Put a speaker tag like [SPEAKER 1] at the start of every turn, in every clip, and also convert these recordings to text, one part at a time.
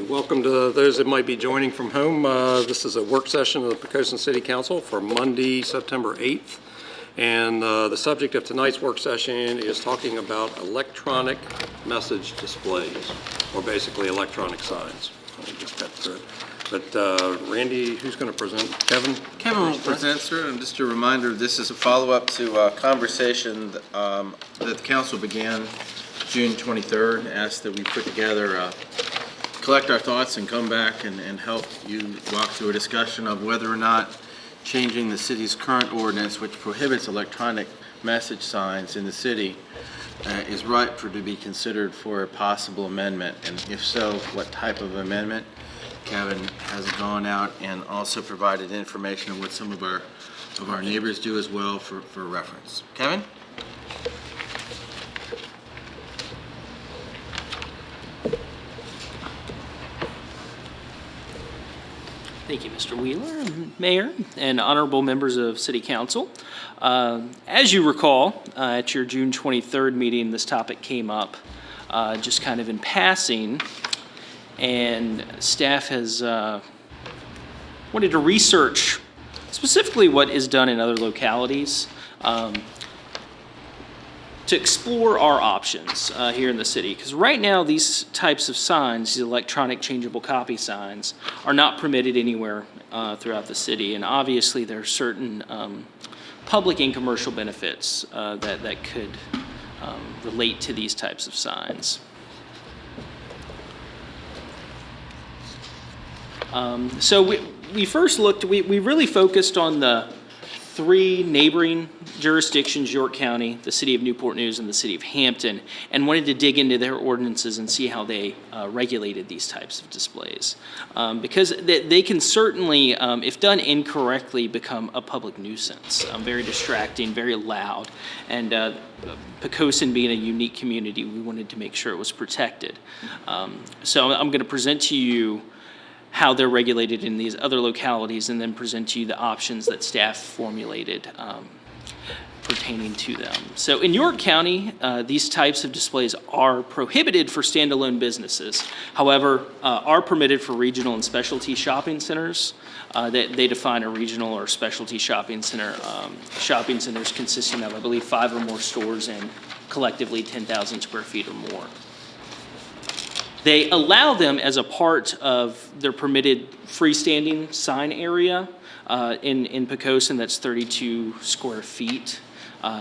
[SPEAKER 1] Welcome to those that might be joining from home. This is a work session of the Poquoson City Council for Monday, September 8th. And the subject of tonight's work session is talking about electronic message displays, or basically electronic signs. Let me just cut through it. But Randy, who's going to present? Kevin?
[SPEAKER 2] Kevin will present, sir, and just a reminder, this is a follow-up to a conversation that the council began June 23rd, asked that we put together, collect our thoughts and come back and help you walk through a discussion of whether or not changing the city's current ordinance, which prohibits electronic message signs in the city, is ripe to be considered for a possible amendment, and if so, what type of amendment. Kevin has gone out and also provided information on what some of our neighbors do as well for reference. Kevin?
[SPEAKER 3] Thank you, Mr. Wheeler, Mayor, and honorable members of City Council. As you recall, at your June 23rd meeting, this topic came up just kind of in passing, and staff has wanted to research specifically what is done in other localities to explore our options here in the city. Because right now, these types of signs, these electronic changeable copy signs, are not permitted anywhere throughout the city. And obviously, there are certain public and commercial benefits that could relate to these types of signs. So we first looked, we really focused on the three neighboring jurisdictions, York County, the city of Newport News, and the city of Hampton, and wanted to dig into their ordinances and see how they regulated these types of displays. Because they can certainly, if done incorrectly, become a public nuisance, very distracting, very loud, and Poquoson being a unique community, we wanted to make sure it was protected. So I'm going to present to you how they're regulated in these other localities, and then present to you the options that staff formulated pertaining to them. So in York County, these types of displays are prohibited for standalone businesses. However, are permitted for regional and specialty shopping centers. They define a regional or specialty shopping center. Shopping centers consisting of, I believe, 5 or more stores and collectively 10,000 square feet or more. They allow them as a part of their permitted freestanding sign area in Poquoson. That's 32 square feet.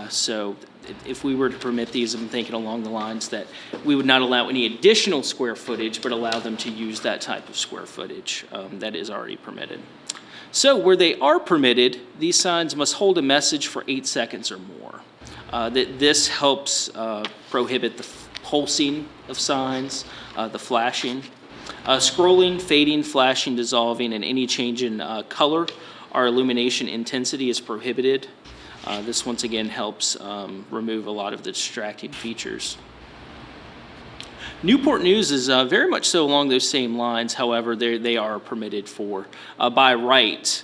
[SPEAKER 3] So if we were to permit these, I'm thinking along the lines that we would not allow any additional square footage, but allow them to use that type of square footage that is already permitted. So where they are permitted, these signs must hold a message for 8 seconds or more. This helps prohibit the pulsing of signs, the flashing, scrolling, fading, flashing, dissolving, and any change in color or illumination intensity is prohibited. This once again helps remove a lot of the distracting features. Newport News is very much so along those same lines. However, they are permitted by right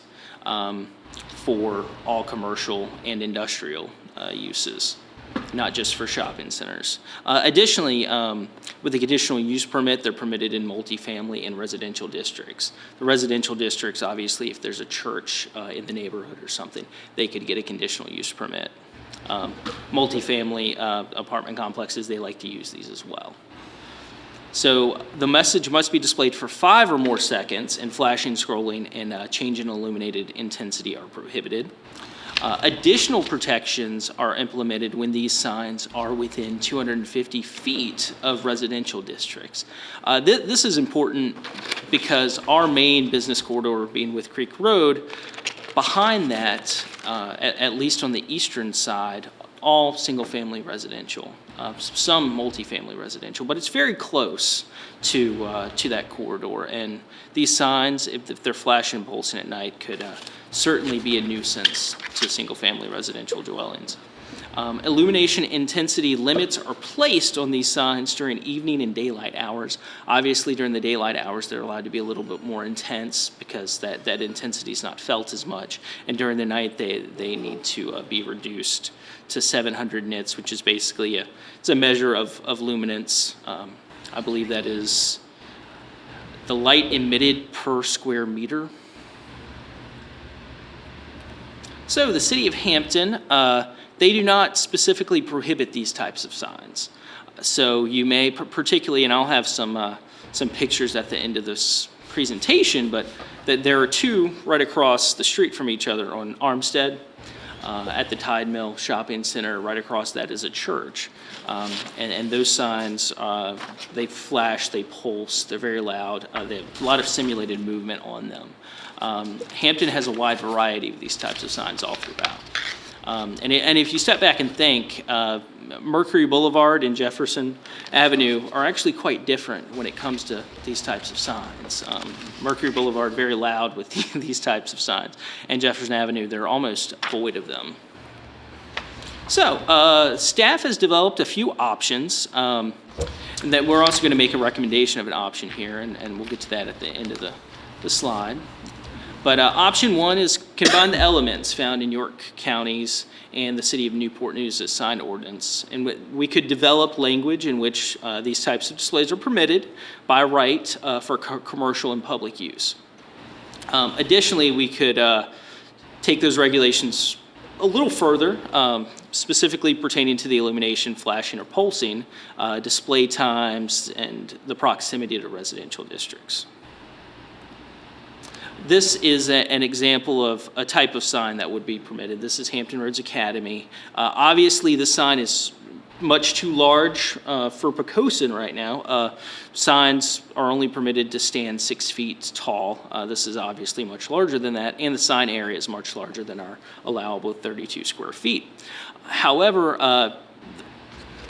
[SPEAKER 3] for all commercial and industrial uses, not just for shopping centers. Additionally, with a conditional use permit, they're permitted in multifamily and residential districts. The residential districts, obviously, if there's a church in the neighborhood or something, they could get a conditional use permit. Multifamily apartment complexes, they like to use these as well. So the message must be displayed for 5 or more seconds, and flashing, scrolling, and change in illuminated intensity are prohibited. Additional protections are implemented when these signs are within 250 feet of residential districts. This is important because our main business corridor being With Creek Road, behind that, at least on the eastern side, all single-family residential, some multifamily residential, but it's very close to that corridor. And these signs, if they're flashing and pulsing at night, could certainly be a nuisance to single-family residential dwellings. Illumination intensity limits are placed on these signs during evening and daylight hours. Obviously, during the daylight hours, they're allowed to be a little bit more intense because that intensity is not felt as much. And during the night, they need to be reduced to 700 nits, which is basically it's a measure of luminance. I believe that is the light emitted per square meter. So the city of Hampton, they do not specifically prohibit these types of signs. So you may, particularly, and I'll have some pictures at the end of this presentation, but that there are two right across the street from each other on Armstead, at the Tide Mill Shopping Center. Right across that is a church. And those signs, they flash, they pulse, they're very loud. They have a lot of simulated movement on them. Hampton has a wide variety of these types of signs all throughout. And if you step back and think, Mercury Boulevard and Jefferson Avenue are actually quite different when it comes to these types of signs. Mercury Boulevard, very loud with these types of signs, and Jefferson Avenue, they're almost void of them. So, staff has developed a few options, and that we're also going to make a recommendation of an option here, and we'll get to that at the end of the slide. But option one is combine the elements found in York County's and the City of Newport News' sign ordinance. And we could develop language in which these types of displays are permitted by right for commercial and public use. Additionally, we could take those regulations a little further, specifically pertaining to the illumination, flashing, or pulsing, display times, and the proximity to residential districts. This is an example of a type of sign that would be permitted. This is Hampton Roads Academy. Obviously, the sign is much too large for Poquoson right now. Signs are only permitted to stand 6 feet tall. This is obviously much larger than that, and the sign area is much larger than our allowable 32 square feet. However,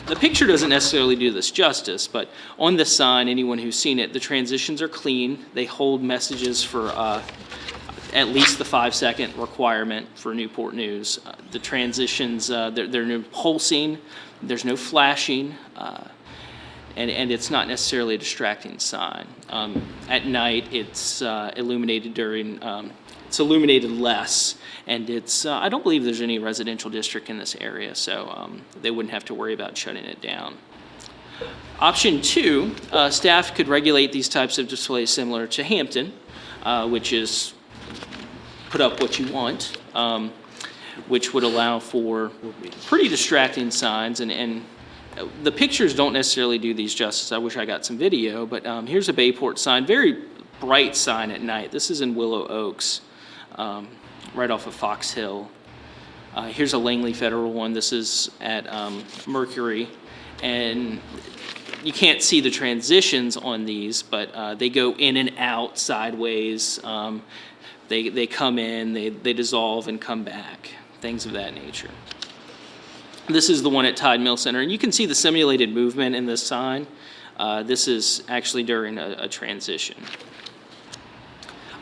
[SPEAKER 3] the picture doesn't necessarily do this justice, but on the sign, anyone who's seen it, the transitions are clean. They hold messages for at least the 5-second requirement for Newport News. The transitions, they're no pulsing, there's no flashing, and it's not necessarily a distracting sign. At night, it's illuminated during, it's illuminated less, and it's, I don't believe there's any residential district in this area, so they wouldn't have to worry about shutting it down. Option two, staff could regulate these types of displays similar to Hampton, which is put up what you want, which would allow for pretty distracting signs, and the pictures don't necessarily do these justice. I wish I got some video, but here's a Bayport sign, very bright sign at night. This is in Willow Oaks, right off of Fox Hill. Here's a Langley Federal one. This is at Mercury, and you can't see the transitions on these, but they go in and out sideways. They come in, they dissolve and come back, things of that nature. This is the one at Tide Mill Center, and you can see the simulated movement in this sign. This is actually during a transition.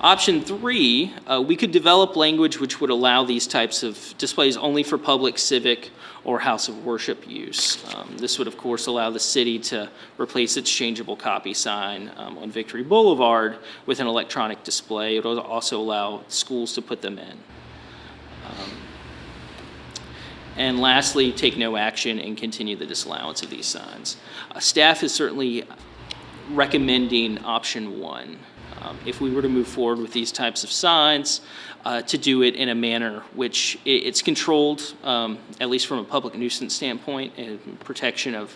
[SPEAKER 3] Option three, we could develop language which would allow these types of displays only for public, civic, or house of worship use. This would, of course, allow the city to replace its changeable copy sign on Victory Boulevard with an electronic display. It would also allow schools to put them in. And lastly, take no action and continue the disallowance of these signs. Staff is certainly recommending option one. If we were to move forward with these types of signs, to do it in a manner which it's controlled, at least from a public nuisance standpoint, and protection of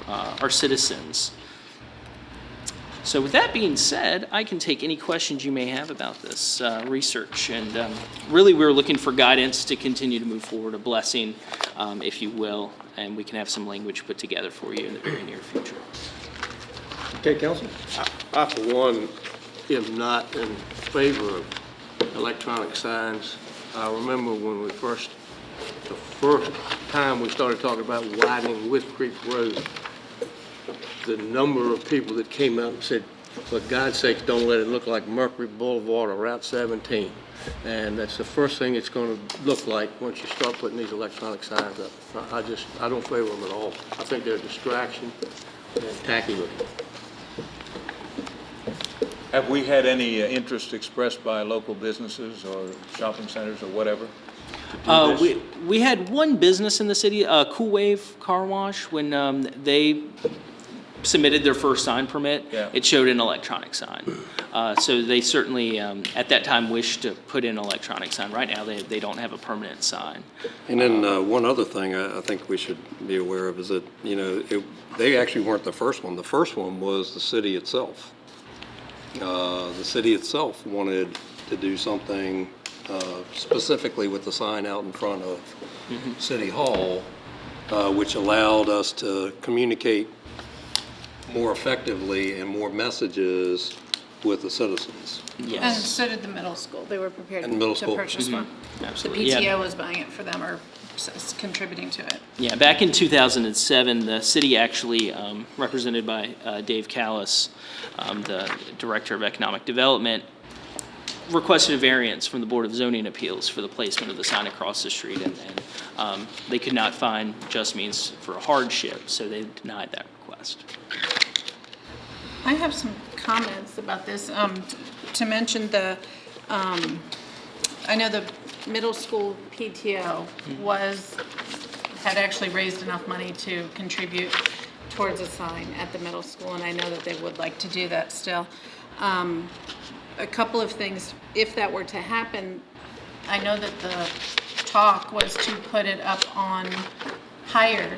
[SPEAKER 3] our citizens. So with that being said, I can take any questions you may have about this research. And really, we're looking for guidance to continue to move forward, a blessing, if you will, and we can have some language put together for you in the very near future.
[SPEAKER 1] Okay, Council?
[SPEAKER 4] I, for one, am not in favor of electronic signs. I remember when the first time we started talking about widening Whip Creek Road, the number of people that came out and said, for God's sakes, don't let it look like Mercury Boulevard or Route 17. And that's the first thing it's going to look like once you start putting these electronic signs up. I don't favor them at all. I think they're a distraction and tacky looking.
[SPEAKER 5] Have we had any interest expressed by local businesses or shopping centers or whatever?
[SPEAKER 3] We had one business in the city, Cool Wave Car Wash, when they submitted their first sign permit,
[SPEAKER 5] Yeah.
[SPEAKER 3] it showed an electronic sign. So they certainly, at that time, wished to put in an electronic sign. Right now, they don't have a permanent sign.
[SPEAKER 1] And then one other thing I think we should be aware of is that, they actually weren't the first one. The first one was the city itself. The city itself wanted to do something specifically with the sign out in front of City Hall, which allowed us to communicate more effectively and more messages with the citizens.
[SPEAKER 6] And
[SPEAKER 3] Yes,
[SPEAKER 6] so did the middle school. They were prepared
[SPEAKER 1] And middle
[SPEAKER 6] to
[SPEAKER 1] school.
[SPEAKER 6] purchase one.
[SPEAKER 3] absolutely.
[SPEAKER 6] The
[SPEAKER 3] Yeah.
[SPEAKER 6] PTO was buying it for them or contributing to it.
[SPEAKER 3] Yeah, back in 2007, the city actually, represented by Dave Callis, the Director of Economic Development, requested a variance from the Board of Zoning Appeals for the placement of the sign across the street, and they could not find just means for a hardship, so they denied that request.
[SPEAKER 6] I have some comments about this. To mention I know the middle school PTO had actually raised enough money to contribute towards a sign at the middle school, and I know that they would like to do that still. A couple of things, if that were to happen, I know that the talk was to put it up on higher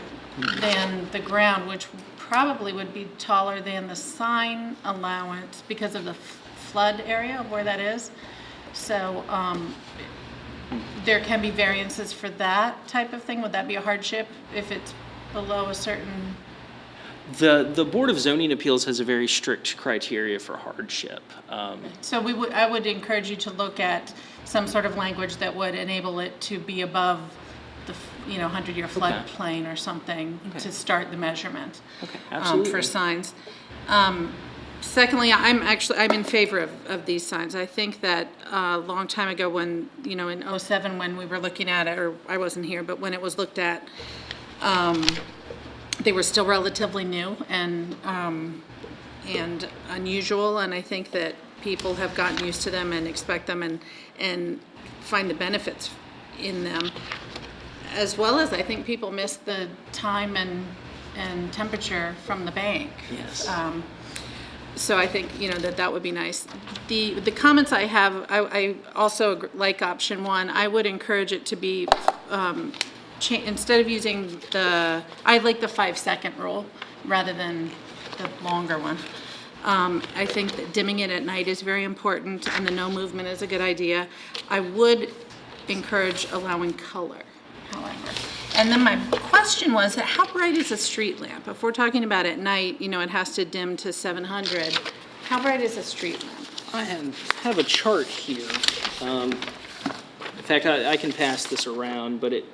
[SPEAKER 6] than the ground, which probably would be taller than the sign allowance because of the flood area of where that is. So there can be variances for that type of thing. Would that be a hardship if it's below a certain?
[SPEAKER 3] The Board of Zoning Appeals has a very strict criteria for hardship.
[SPEAKER 6] So I would encourage you to look at some sort of language that would enable it to be above the 100-year floodplain or something to start the measurement.
[SPEAKER 3] Okay, absolutely.
[SPEAKER 6] For signs. Secondly, I'm in favor of these signs. I think that a long time ago when, in '07 when we were looking at it, or I wasn't here, but when it was looked at, they were still relatively new and unusual, and I think that people have gotten used to them and expect them and find the benefits in them. As well as I think people miss the time and temperature from the bank.
[SPEAKER 3] Yes.
[SPEAKER 6] So I think, that would be nice. The comments I have, I also like option one. I would encourage it to be, instead of using I like the 5-second rule rather than the longer one. I think that dimming it at night is very important, and the no movement is a good idea. I would encourage allowing color, however. And then my question was, how bright is a street lamp? If we're talking about at night, it has to dim to 700. How bright is a street lamp?
[SPEAKER 3] I have a chart here. In fact, I can pass this around, but it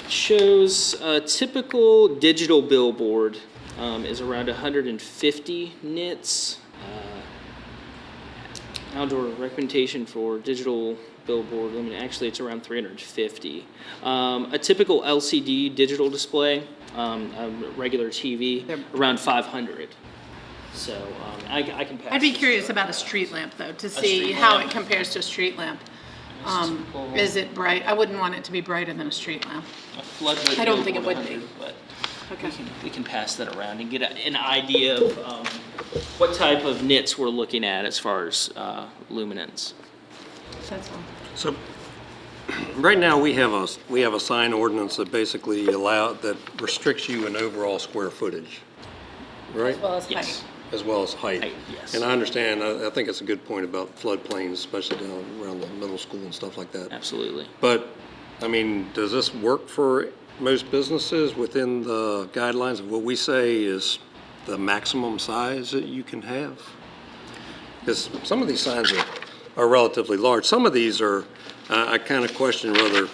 [SPEAKER 3] shows a typical digital billboard is around 150 nits. Outdoor recommendation for digital billboard, actually it's around 350. A typical LCD digital display, a regular TV, around 500. So I can pass.
[SPEAKER 6] I'd be
[SPEAKER 3] this
[SPEAKER 6] curious
[SPEAKER 3] around.
[SPEAKER 6] about a street lamp, though, to see
[SPEAKER 3] street
[SPEAKER 6] how
[SPEAKER 3] lamp.
[SPEAKER 6] it compares to a street lamp.
[SPEAKER 3] Simple.
[SPEAKER 6] Is it bright? I wouldn't want it to be brighter than a street lamp.
[SPEAKER 3] A floodlit
[SPEAKER 6] I don't think it
[SPEAKER 3] billboard,
[SPEAKER 6] would be.
[SPEAKER 3] 100, but
[SPEAKER 6] Okay.
[SPEAKER 3] we can pass that around and get an idea of what type of nits we're looking at as far as luminance.
[SPEAKER 6] That's all.
[SPEAKER 1] So, right now, we have a sign ordinance that basically that restricts you in overall square footage, right?
[SPEAKER 6] As well as
[SPEAKER 3] Yes.
[SPEAKER 6] height.
[SPEAKER 1] As well as height.
[SPEAKER 3] Height, yes.
[SPEAKER 1] And I understand, I think it's a good point about floodplains, especially down around the middle school and stuff like that.
[SPEAKER 3] Absolutely.
[SPEAKER 1] But, does this work for most businesses within the guidelines of what we say is the maximum size that you can have? Because some of these signs are relatively large. Some of these are, I kind of question whether,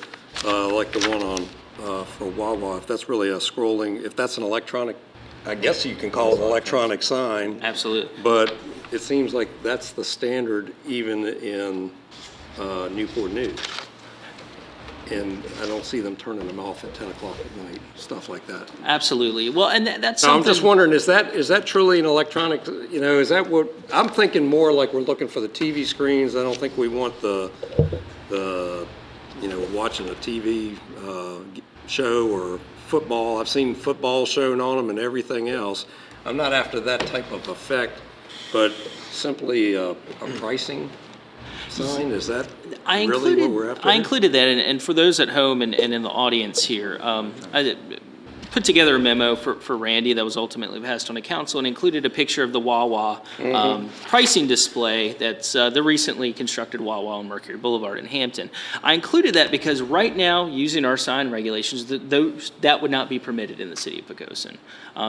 [SPEAKER 1] like the one on, for Wawa, if that's really if that's an electronic, I guess you can call it an electronic sign.
[SPEAKER 3] Absolutely.
[SPEAKER 1] But it seems like that's the standard even in Newport News. And I don't see them turning them off at 10 o'clock at night, stuff like that.
[SPEAKER 3] Absolutely. Well, and that's
[SPEAKER 1] So
[SPEAKER 3] something.
[SPEAKER 1] I'm just wondering, is that truly an electronic, is that what, I'm thinking more like we're looking for the TV screens. I don't think we want the watching a TV show or football. I've seen football shown on them and everything else. I'm not after that type of effect, but simply a pricing sign, is that really what we're after?
[SPEAKER 3] I included that, and for those at home and in the audience here, I put together a memo for Randy that was ultimately passed on to council and included a picture of the Wawa pricing display that's the recently constructed Wawa on Mercury Boulevard in Hampton. I included that because right now, using our sign regulations, that would not be permitted in the city of Poquoson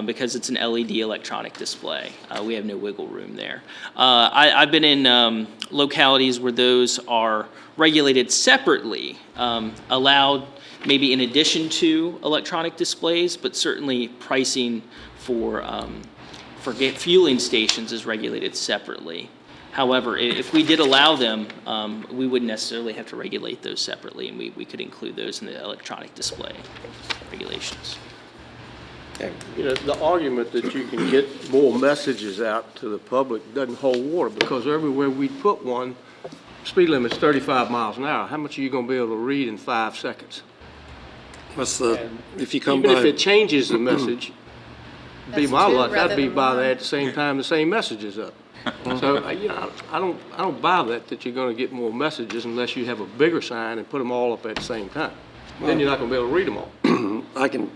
[SPEAKER 3] because it's an LED electronic display. We have no wiggle room there. I've been in localities where those are regulated separately, allowed maybe in addition to electronic displays, but certainly pricing for fueling stations is regulated separately. However, if we did allow them, we wouldn't necessarily have to regulate those separately, and we could include those in the electronic display regulations.
[SPEAKER 4] You know, the argument that you can get more messages out to the public doesn't hold water, because everywhere we put one, speed limit's 35 miles an hour. How much are you gonna be able to read in 5 seconds?
[SPEAKER 1] What's the, if you come
[SPEAKER 4] Even if
[SPEAKER 1] by,
[SPEAKER 4] it changes the message, be
[SPEAKER 6] That's
[SPEAKER 4] my
[SPEAKER 6] two
[SPEAKER 4] luck,
[SPEAKER 6] rather
[SPEAKER 4] that'd be
[SPEAKER 6] than
[SPEAKER 4] by
[SPEAKER 6] one.
[SPEAKER 4] at the same time the same message is up. So, you know, I don't buy that you're gonna get more messages unless you have a bigger sign and put them all up at the same time. Then you're not gonna be able to read them all.
[SPEAKER 1] I can,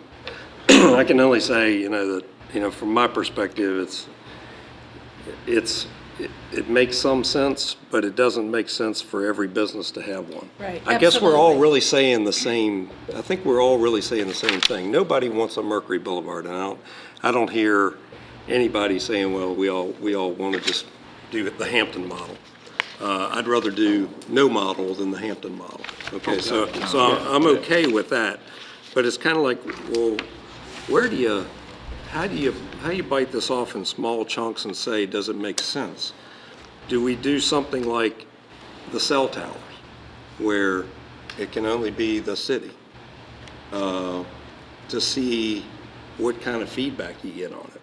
[SPEAKER 1] I can only say, you know, that, you know, from my perspective, it makes some sense, but it doesn't make sense for every business to have one.
[SPEAKER 6] Right,
[SPEAKER 1] I guess we're all
[SPEAKER 6] absolutely.
[SPEAKER 1] really saying the same, I think we're all really saying the same thing. Nobody wants a Mercury Boulevard, and I don't hear anybody saying, well, we all want to just do the Hampton model. I'd rather do no model than the Hampton model. Okay, so I'm okay with that, but it's kind of like, well, how do you bite this off in small chunks and say, does it make sense? Do we do something like the cell towers, where it can only be the city, to see what kind of feedback you get on it?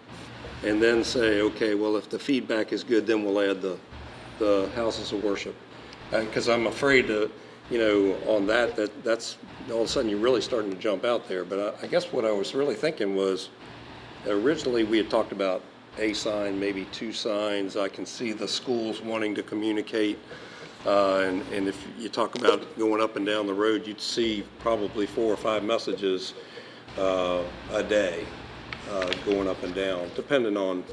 [SPEAKER 1] And then say, okay, well, if the feedback is good, then we'll add the houses of worship. Because I'm afraid to, you know, on that's all of a sudden you're really starting to jump out there. But I guess what I was really thinking was, originally we had talked about a sign, maybe 2 signs. I can see the schools wanting to communicate. And if you talk about going up and down the road, you'd see probably 4 or 5 messages a day going up and down, depending on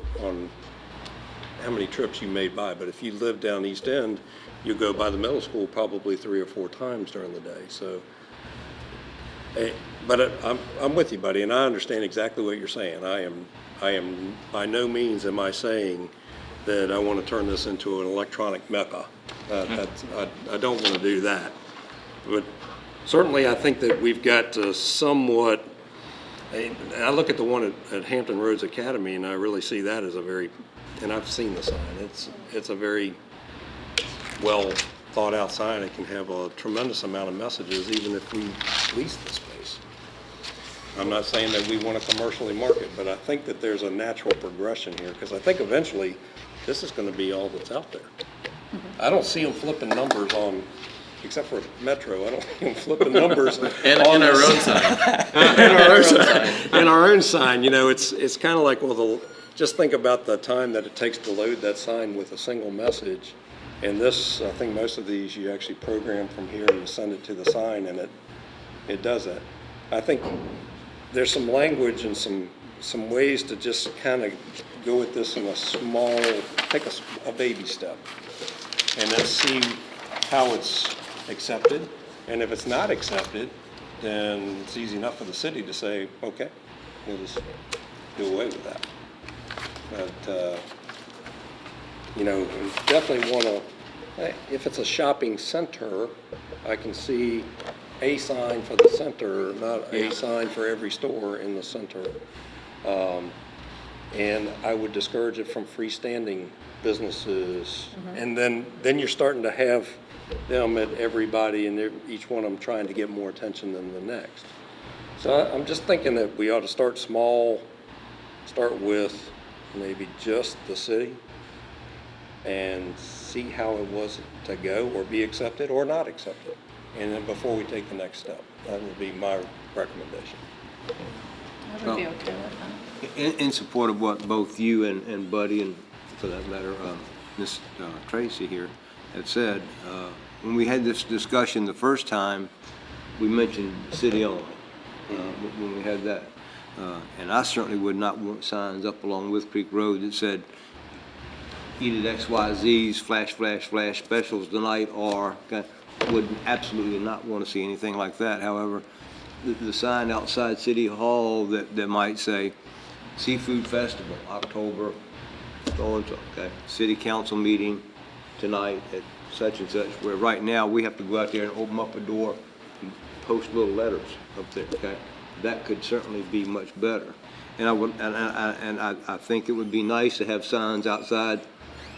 [SPEAKER 1] how many trips you made by. But if you live down East End, you go by the middle school probably 3 or 4 times during the day. So, but I'm with you, buddy, and I understand exactly what you're saying. I am by no means am I saying that I want to turn this into an electronic mecca. I don't want to do that. But certainly I think that we've got to somewhat, I look at the one at Hampton Roads Academy, and I really see that as a very, and I've seen the sign, it's a very well thought out sign. It can have a tremendous amount of messages even if we lease the space. I'm not saying that we want to commercially market, but I think that there's a natural progression here, because I think eventually this is going to be all that's out there. I don't see them flipping numbers on, except for Metro, I don't see them flipping numbers
[SPEAKER 2] And
[SPEAKER 1] on
[SPEAKER 2] our
[SPEAKER 1] this-
[SPEAKER 2] own sign.
[SPEAKER 1] and our own sign, you know, it's kind of like, well, just think about the time that it takes to load that sign with a single message. And this, I think most of these, you actually program from here and you send it to the sign, and it does that. I think there's some language and some ways to just kind of go with this in a small, take a baby step, and then see how it's accepted. And if it's not accepted, then it's easy enough for the city to say, okay, we'll just do away with that. But, you know, we definitely want to, if it's a shopping center, I can see a sign for the center, not a sign for every store in the center. And I would discourage it from freestanding businesses. And then you're starting to have them at everybody, and each one of them trying to get more attention than the next. So I'm just thinking that we ought to start small, start with maybe just the city, and see how it was to go or be accepted or not accepted. and then before we take the next step. That would be my recommendation.
[SPEAKER 6] I would be okay with that.
[SPEAKER 4] In support of what both you and Buddy, and for that matter, Ms. Tracy here, have said, when we had this discussion the first time, we mentioned city only, when we had that. And I certainly would not want signs up along With Creek Road that said, eat at XYZ's, flash, flash, flash specials tonight, or would absolutely not want to see anything like that. However, the sign outside City Hall that might say, Seafood Festival, October, so-and-so, okay? City Council meeting tonight at such and such, where right now we have to go out there and open up a door and post little letters up there, okay? That could certainly be much better. And I think it would be nice to have signs outside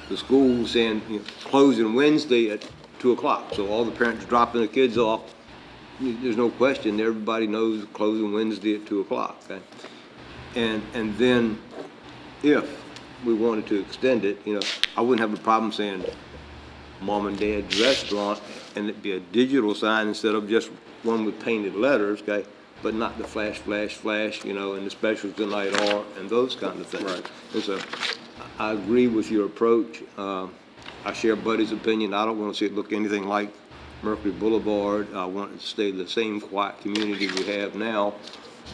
[SPEAKER 4] the school saying, closing Wednesday at 2 o'clock. So all the parents dropping the kids off, there's no question, everybody knows closing Wednesday at 2 o'clock, okay? And then if we wanted to extend it, I wouldn't have a problem saying Mom and Dad's Restaurant, and it'd be a digital sign instead of just one with painted letters, okay? But not the flash, flash, flash, and the specials tonight are, and those kind of things.
[SPEAKER 1] Right.
[SPEAKER 4] And so I agree with your approach. I share Buddy's opinion. I don't want to see it look anything like Mercury Boulevard. I want it to stay the same quiet community we have now.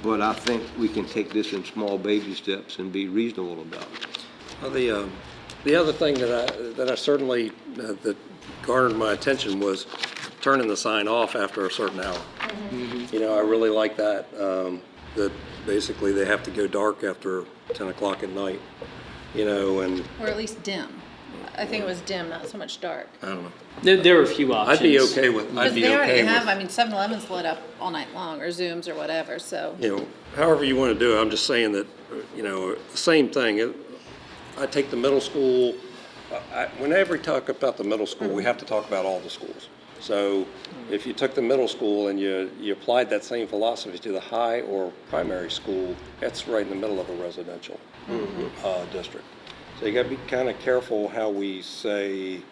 [SPEAKER 4] But I think we can take this in small baby steps and be reasonable about it.
[SPEAKER 1] Well, the other thing that I certainly, that garnered my attention was turning the sign off after a certain hour.
[SPEAKER 6] Mm-hmm.
[SPEAKER 1] I really like that, that basically they have to go dark after 10 o'clock at night, and
[SPEAKER 6] Or at least dim. I think it was dim, not so much dark.
[SPEAKER 1] I don't know.
[SPEAKER 3] There are a few options.
[SPEAKER 1] I'd be okay with,
[SPEAKER 6] Because they already have, 7-Eleven's lit up all night long, or Zooms or whatever, so.
[SPEAKER 1] However you want to do it. I'm just saying that, the same thing. I take the middle school, whenever we talk about the middle school, we have to talk about all the schools. So if you took the middle school and you applied that same philosophy to the high or primary school, that's right in the middle of a residential district. So you got to be kind of careful how we say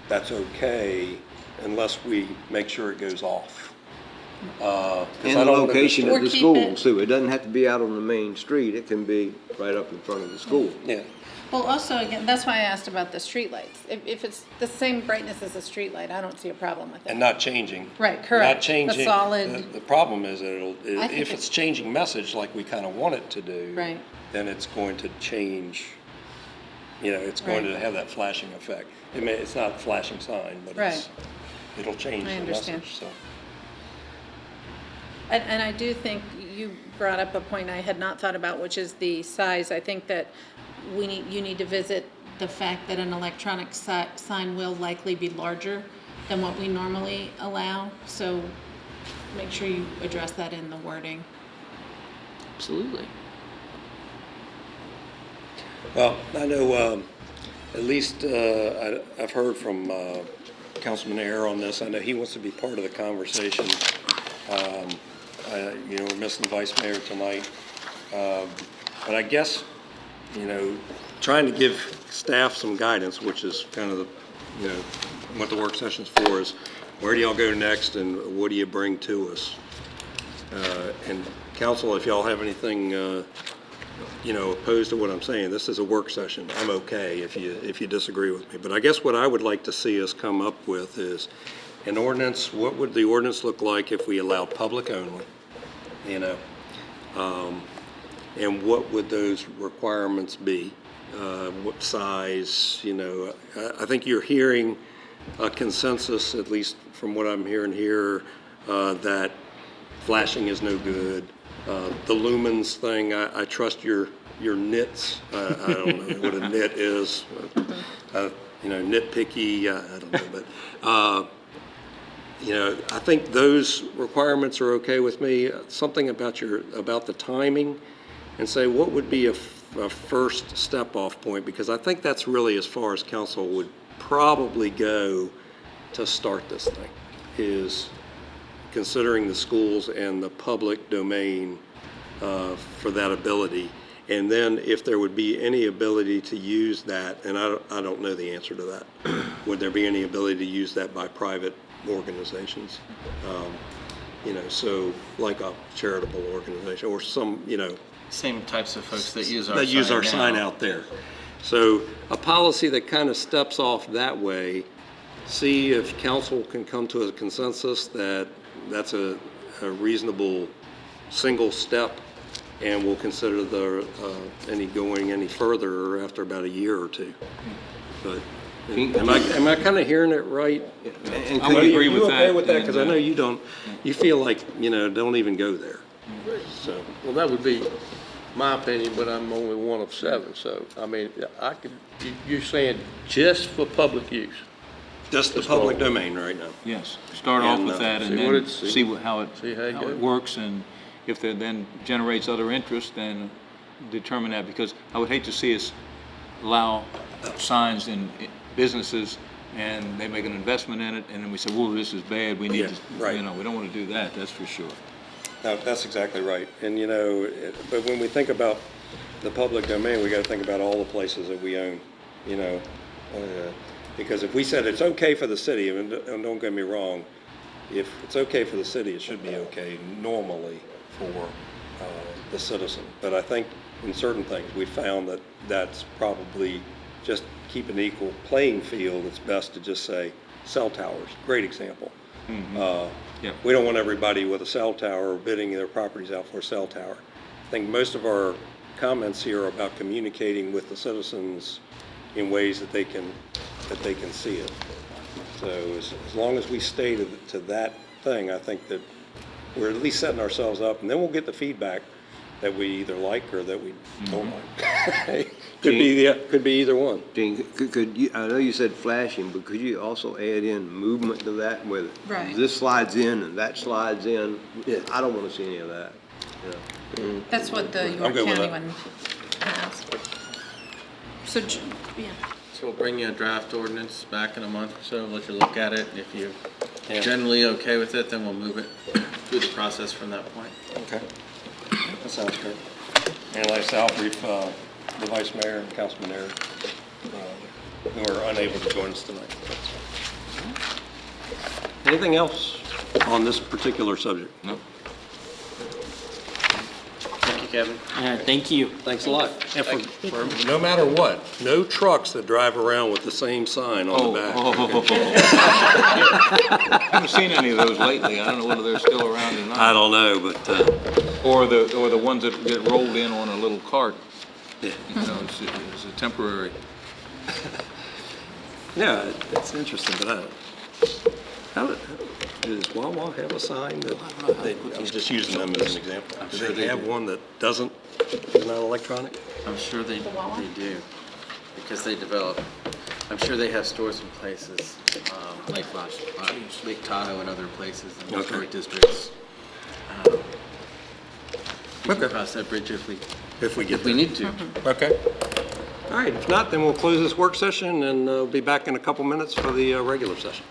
[SPEAKER 1] that's okay unless we make sure it goes off.
[SPEAKER 4] And the location
[SPEAKER 6] Or
[SPEAKER 4] of the
[SPEAKER 6] keep
[SPEAKER 4] school,
[SPEAKER 6] it-
[SPEAKER 4] too. It doesn't have to be out on the main street. It can be right up in front of the school.
[SPEAKER 1] Yeah.
[SPEAKER 6] Well, also, again, that's why I asked about the streetlights. If it's the same brightness as a streetlight, I don't see a problem with it.
[SPEAKER 1] And not changing.
[SPEAKER 6] Right, correct.
[SPEAKER 1] Not changing.
[SPEAKER 6] The solid-
[SPEAKER 1] The problem is that
[SPEAKER 6] I think
[SPEAKER 1] if it's changing message like we kind of want it to do.
[SPEAKER 6] Right.
[SPEAKER 1] Then it's going to change, it's going to
[SPEAKER 6] Right.
[SPEAKER 1] have that flashing effect. It's not a flashing sign, but
[SPEAKER 6] Right.
[SPEAKER 1] it'll change
[SPEAKER 6] I
[SPEAKER 1] the
[SPEAKER 6] understand.
[SPEAKER 1] message, so.
[SPEAKER 6] And I do think you brought up a point I had not thought about, which is the size. I think that you need to visit the fact that an electronic sign will likely be larger than what we normally allow. So make sure you address that in the wording.
[SPEAKER 3] Absolutely.
[SPEAKER 1] Well, I know, at least, I've heard from, Councilman Ayer on this. I know he wants to be part of the conversation. We're missing the vice mayor tonight. But I guess, trying to give staff some guidance, which is kind of what the work session's for, is where do y'all go next and what do you bring to us? And council, if y'all have anything, opposed to what I'm saying, this is a work session. I'm okay if you disagree with me. But I guess what I would like to see us come up with is an ordinance. What would the ordinance look like if we allowed public only? And what would those requirements be? What size? I think you're hearing a consensus, at least from what I'm hearing here, that flashing is no good. The lumens thing, I trust your nits. I don't know what a nit is. Nitpicky. I don't know, but I think those requirements are okay with me. Something about the timing, and say what would be a first step off point, because I think that's really as far as council would probably go to start this thing, is considering the schools and the public domain for that ability. And then if there would be any ability to use that, and I don't know the answer to that, would there be any ability to use that by private organizations. So like a charitable organization or some,
[SPEAKER 2] Same types of folks that use our
[SPEAKER 1] that use our sign
[SPEAKER 2] now.
[SPEAKER 1] out there. So a policy that kind of steps off that way, see if council can come to a consensus that that's a reasonable single step, and we'll consider going any further after about a year or two. But am I kind of hearing it right?
[SPEAKER 4] And
[SPEAKER 5] I would agree
[SPEAKER 1] You
[SPEAKER 5] with
[SPEAKER 1] okay
[SPEAKER 5] that.
[SPEAKER 1] with that? Because I
[SPEAKER 5] and,
[SPEAKER 1] know you don't, you feel like, don't even go there. So,
[SPEAKER 4] Well, that would be my opinion, but I'm only one of 7, so, I mean, you're saying just for public use?
[SPEAKER 1] just the public domain right now.
[SPEAKER 5] Yes, start off
[SPEAKER 1] And,
[SPEAKER 5] with that
[SPEAKER 4] see
[SPEAKER 5] and
[SPEAKER 4] what
[SPEAKER 5] then
[SPEAKER 4] it's-
[SPEAKER 5] see how it
[SPEAKER 4] how it goes.
[SPEAKER 5] works, and if it then generates other interest, then determine that, because I would hate to see us allow signs in businesses and they make an investment in it and then we say, whoa, this is bad, we need
[SPEAKER 1] Yeah,
[SPEAKER 5] to,
[SPEAKER 1] right.
[SPEAKER 5] we don't want to do that, that's for sure.
[SPEAKER 1] No, that's exactly right. And, but when we think about the public domain, we got to think about all the places that we own, because if we said it's okay for the city, and don't get me wrong, if it's okay for the city, it should be okay normally for the citizen. But I think in certain things, we found that that's probably just keep an equal playing field. It's best to just say cell towers, great example.
[SPEAKER 5] Yep.
[SPEAKER 1] We don't want everybody with a cell tower bidding their properties out for a cell tower. I think most of our comments here are about communicating with the citizens in ways that they can see it. So as long as we stay to that thing, I think that we're at least setting ourselves up, and then we'll get the feedback that we either like or that we don't like. Could be either one.
[SPEAKER 7] Gene, could you, I know you said flashing, but could you also add in movement to that, where
[SPEAKER 6] Right.
[SPEAKER 7] this slides in and that slides in? I don't want to see any of that.
[SPEAKER 6] That's what the York
[SPEAKER 1] good with
[SPEAKER 6] County
[SPEAKER 1] that.
[SPEAKER 6] one has. So, yeah.
[SPEAKER 2] So we'll bring you a draft ordinance back in a month or so, let you look at it. If you're
[SPEAKER 1] Yeah.
[SPEAKER 2] generally okay with it, then we'll move it through the process from that point.
[SPEAKER 1] Okay. That sounds good. And like I said, I'll brief the vice mayor and Councilman Aaron, who are unable to join us tonight. Anything else on this particular subject?
[SPEAKER 5] No.
[SPEAKER 2] Thank you, Kevin.
[SPEAKER 3] Thank you.
[SPEAKER 1] Thanks a lot. And for no matter what, no trucks that drive around with the same sign on the back.
[SPEAKER 5] I haven't seen any of those lately, I don't know whether they're still around or
[SPEAKER 1] I
[SPEAKER 5] not.
[SPEAKER 1] don't know, but,
[SPEAKER 5] Or the ones that get rolled in on a little cart,
[SPEAKER 1] yeah.
[SPEAKER 5] it's a temporary.
[SPEAKER 1] Yeah, it's interesting, but does Wawa have a sign that, I'm just using them as an example. Do
[SPEAKER 2] sure
[SPEAKER 1] they
[SPEAKER 2] they
[SPEAKER 1] have
[SPEAKER 2] do.
[SPEAKER 1] one that is not electronic?
[SPEAKER 2] I'm sure they
[SPEAKER 6] Wawa?
[SPEAKER 2] do, because they develop. I'm sure they have stores in places like Lake Tahoe and other places in
[SPEAKER 1] Okay.
[SPEAKER 2] historic districts. We can
[SPEAKER 1] Okay.
[SPEAKER 2] cross that bridge if we
[SPEAKER 1] If we
[SPEAKER 2] need to.
[SPEAKER 1] Okay. All right, if not, then we'll close this work session and be back in a couple minutes for the regular session.